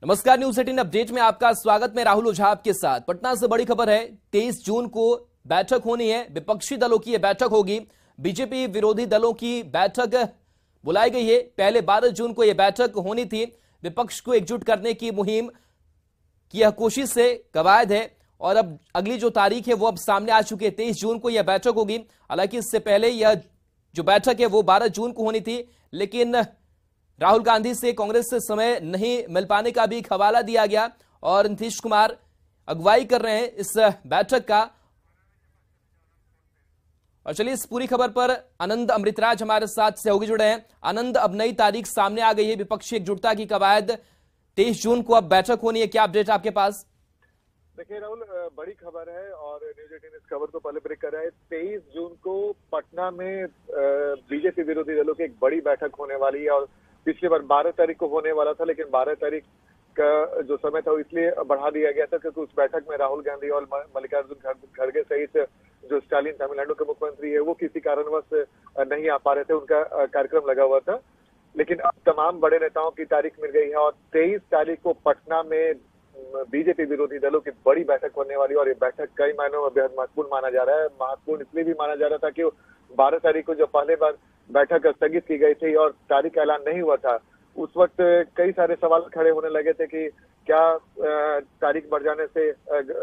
नमस्कार, news 18 update में आपका स्वागत। मैं राहुल ओझा आपके साथ। पटना से बड़ी खबर है, 23 जून को बैठक होनी है। विपक्षी दलों की यह बैठक होगी। बीजेपी विरोधी दलों की बैठक बुलाई गई है। पहले 12 जून को यह बैठक होनी थी। विपक्ष को एकजुट करने की मुहिम की यह कोशिश से कवायद है और अब अगली जो तारीख है वो अब सामने आ चुकी है। 23 जून को यह बैठक होगी। हालांकि इससे पहले यह जो बैठक है वो 12 जून को होनी थी, लेकिन राहुल गांधी से कांग्रेस से समय नहीं मिल पाने का भी हवाला दिया गया और नीतीश कुमार अगुवाई कर रहे हैं इस बैठक का। और चलिए इस पूरी खबर पर आनंद अमृतराज हमारे साथ सहयोगी जुड़े हैं। आनंद, अब नई तारीख सामने आ गई है, विपक्षी एकजुटता की कवायद 23 जून को अब बैठक होनी है, क्या अपडेट आपके पास? देखिए राहुल, बड़ी खबर है और न्यूज 18 इस खबर को पहले ब्रेक कर रहा है। 23 जून को पटना में बीजेपी विरोधी दलों की एक बड़ी बैठक होने वाली है और पिछली बार 12 तारीख को होने वाला था, लेकिन 12 तारीख का जो समय था वो इसलिए बढ़ा दिया गया था क्योंकि उस बैठक में राहुल गांधी और मल्लिकार्जुन खड़गे सहित जो स्टालिन तमिलनाडु के मुख्यमंत्री है वो किसी कारणवश नहीं आ पा रहे थे, उनका कार्यक्रम लगा हुआ था। लेकिन अब तमाम बड़े नेताओं की तारीख मिल गई है और 23 तारीख को पटना में बीजेपी विरोधी दलों की बड़ी बैठक होने वाली है और ये बैठक कई मायनों में बेहद महत्वपूर्ण माना जा रहा है। महत्वपूर्ण इसलिए भी माना जा रहा था कि 12 तारीख को जो पहले बार बैठक स्थगित की गई थी और तारीख का ऐलान नहीं हुआ था, उस वक्त कई सारे सवाल खड़े होने लगे थे कि क्या तारीख बढ़ जाने से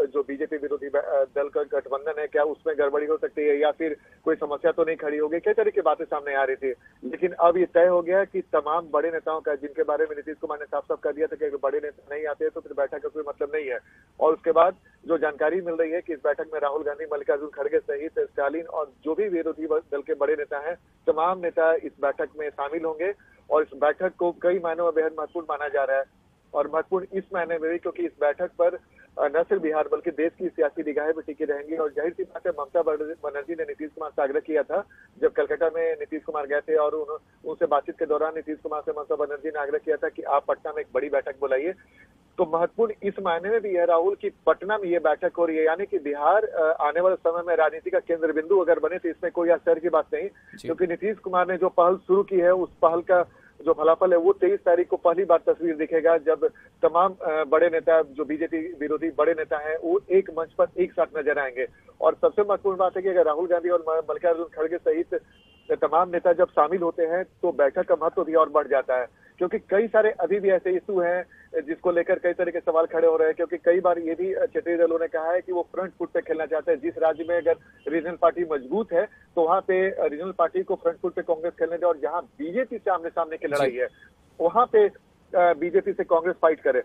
जो बीजेपी विरोधी दल का गठबंधन है क्या उसमें गड़बड़ी हो सकती है या फिर कोई समस्या तो नहीं खड़ी होगी, कई तरह की बातें सामने आ रही थी। लेकिन अब ये तय हो गया कि तमाम बड़े नेताओं का, जिनके बारे में नीतीश कुमार ने साफ साफ कर दिया था कि अगर बड़े नेता नहीं आते तो फिर बैठक का कोई मतलब नहीं है। और उसके बाद जो जानकारी मिल रही है कि इस बैठक में राहुल गांधी, मल्लिकार्जुन खड़गे सहित स्टालिन और जो भी विरोधी दल के बड़े नेता हैं, तमाम नेता इस बैठक में शामिल होंगे और इस बैठक को कई मायनों में बेहद महत्वपूर्ण माना जा रहा है। और महत्वपूर्ण इस मायने में भी क्योंकि इस बैठक पर न सिर्फ बिहार बल्कि देश की सियासी निगाहें भी टिकी रहेंगी और जाहिर सी बात है, ममता बनर्जी ने नीतीश कुमार से आग्रह किया था जब कलकत्ता में नीतीश कुमार गए थे और उनसे बातचीत के दौरान नीतीश कुमार से ममता बनर्जी ने आग्रह किया था कि आप पटना में एक बड़ी बैठक बुलाइए। तो महत्वपूर्ण इस मायने में भी है राहुल की पटना में ये बैठक हो रही है, यानी कि बिहार आने वाले समय में राजनीति का केंद्र बिंदु अगर बने तो इसमें कोई आश्चर्य की बात नहीं, क्योंकि नीतीश कुमार ने जो पहल शुरू की है उस पहल का जो फलाफल है वो 23 तारीख को पहली बार तस्वीर दिखेगा जब तमाम बड़े नेता, जो बीजेपी विरोधी बड़े नेता हैं, वो एक मंच पर एक साथ नजर आएंगे। और सबसे महत्वपूर्ण बात है कि अगर राहुल गांधी और मल्लिकार्जुन खड़गे सहित तमाम नेता जब शामिल होते हैं तो बैठक का महत्व भी और बढ़ जाता है, क्योंकि कई सारे अभी भी ऐसे इशू हैं जिसको लेकर कई तरह के सवाल खड़े हो रहे हैं। क्योंकि कई बार ये भी क्षेत्रीय दलों ने कहा है कि वो फ्रंट फुट पे खेलना चाहते हैं। जिस राज्य में अगर रीजनल पार्टी मजबूत है तो वहां पे रीजनल पार्टी को फ्रंट फुट पे कांग्रेस खेलने दे और जहां बीजेपी से आमने सामने की लड़ाई है वहां पे बीजेपी से कांग्रेस फाइट करे।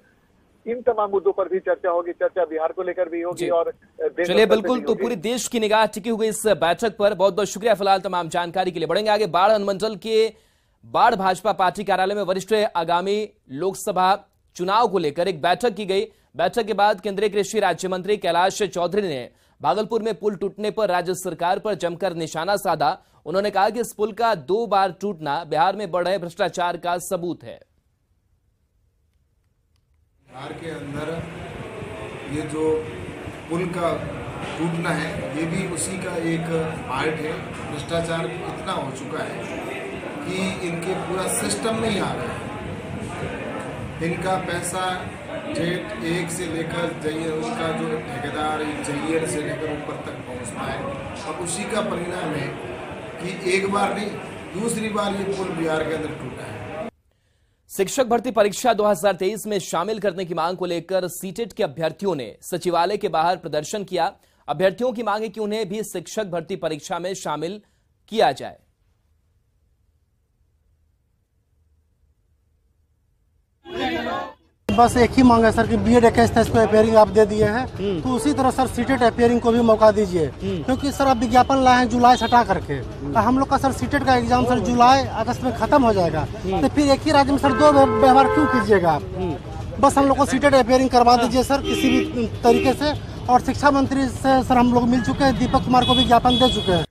इन तमाम मुद्दों पर भी चर्चा होगी। चर्चा बिहार को लेकर भी होगी और चलिए बिल्कुल, तो पूरी देश की निगाह टिकी हुई इस बैठक पर। बहुत बहुत शुक्रिया फिलहाल तमाम जानकारी के लिए। बढ़ेंगे आगे। बाढ़ अनुमंडल के बाढ़ भाजपा पार्टी कार्यालय में वरिष्ठ आगामी लोकसभा चुनाव को लेकर एक बैठक की गई। बैठक के बाद केंद्रीय कृषि राज्य मंत्री कैलाश चौधरी ने भागलपुर में पुल टूटने पर राज्य सरकार पर जमकर निशाना साधा। उन्होंने कहा कि इस पुल का 2 बार टूटना बिहार में बढ़ रहे भ्रष्टाचार का सबूत है। बिहार के अंदर ये जो पुल का टूटना है ये भी उसी का एक पार्ट है। भ्रष्टाचार इतना हो चुका है कि इनके पूरा सिस्टम में ही आ रहा है। इनका पैसा जेट 1 से लेकर जइयर, उनका जो ठेकेदार जइयर से लेकर ऊपर तक पहुंचता है। अब उसी का परिणाम है कि एक बार नहीं दूसरी बार ये पुल बिहार के अंदर टूटा है। शिक्षक भर्ती परीक्षा 2023 में शामिल करने की मांग को लेकर सीटेट के अभ्यर्थियों ने सचिवालय के बाहर प्रदर्शन किया। अभ्यर्थियों की मांग है कि उन्हें भी शिक्षक भर्ती परीक्षा में शामिल किया जाए। बस एक ही मांग है सर कि बीएड 21 को अपेयरिंग आप दे दिए हैं तो उसी तरह सर सीटेट अपेयरिंग को भी मौका दीजिए, क्योंकि सर आप विज्ञापन लाए हैं जुलाई से हटा करके। तो हम लोग का सर सीटेट का एग्जाम सर जुलाई अगस्त में खत्म हो जाएगा, तो फिर एक ही राज्य में सर 2 व्यवहार क्यों कीजिएगा आप? बस हम लोग को सीटेट अपेयरिंग करवा दीजिए सर किसी भी तरीके से। और शिक्षा मंत्री से सर हम लोग मिल चुके हैं, दीपक कुमार को भी ज्ञापन दे चुके हैं।